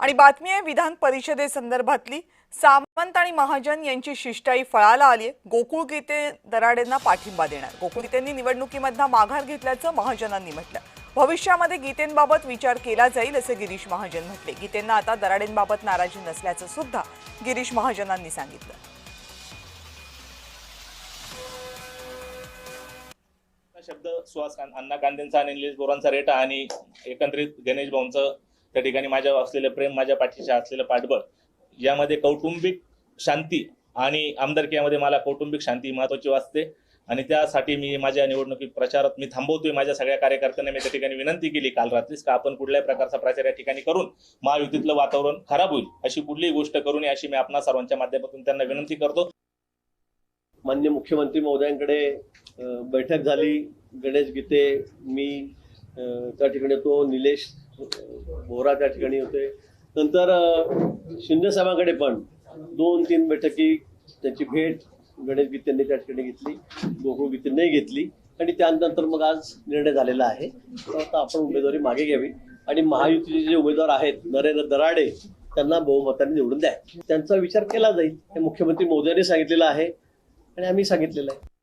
आणि बातमी आहे विधान परिषदेसंदर्भातली। सामंत आणि महाजन यांची शिष्टाई फळाला आली। गोकुळ गीते दराडेंना पाठिंबा देणार। गोकुळ गीतेंनी निवडणुकीमधला माघार घेतल्याचं महाजनांनी म्हटलं। भविष्यामध्ये गीतेंबाबत विचार केला जाईल असे गिरीश महाजन म्हटले। गीतेंना आता दराडेंबाबत नाराजी नसल्याचं सुद्धा गिरीश महाजनांनी सांगितलं। शब्द सुहास अण्णा कांदेंचा आणि निलेश बोरांचा रेटा आणि एकंदरीत गणेश भाऊंचं त्या ठिकाणी माझ्यावर असलेलं प्रेम, माझ्या पाठीशी असलेलं पाठबळ, यामध्ये कौटुंबिक शांती आणि आमदारकीमध्ये मला कौटुंबिक शांती महत्त्वाची वाटते आणि त्यासाठी मी माझ्या निवडणुकी प्रचारात मी थांबवतोय। माझ्या सगळ्या कार्यकर्त्यांना मी त्या ठिकाणी विनंती केली काल रात्रीच का आपण कुठल्याही प्रकारचा प्रचार या ठिकाणी करून महायुतीतलं वातावरण खराब होईल अशी कुठलीही गोष्ट करू नये अशी मी आपणा सर्वांच्या माध्यमातून त्यांना विनंती करतो। माननीय मुख्यमंत्री महोदयांकडे बैठक झाली। गणेश गीते, मी त्या ठिकाणी तो निलेश बोरा त्या ठिकाणी होते। नंतर शिंदे साहेबांकडे पण 2-3 बैठकी त्यांची भेट गणेश गीतेंनी त्या ठिकाणी घेतली, गोकुळ गीतेंनी घेतली आणि त्यानंतर मग आज निर्णय झालेला आहे। आता आपण उमेदवारी मागे घ्यावी आणि महायुतीचे जे उमेदवार आहेत नरेंद्र दराडे त्यांना बहुमताने निवडून द्या। त्यांचा विचार केला जाईल हे मुख्यमंत्री महोदयांनी सांगितलेलं आहे आणि आम्ही सांगितलेलं आहे।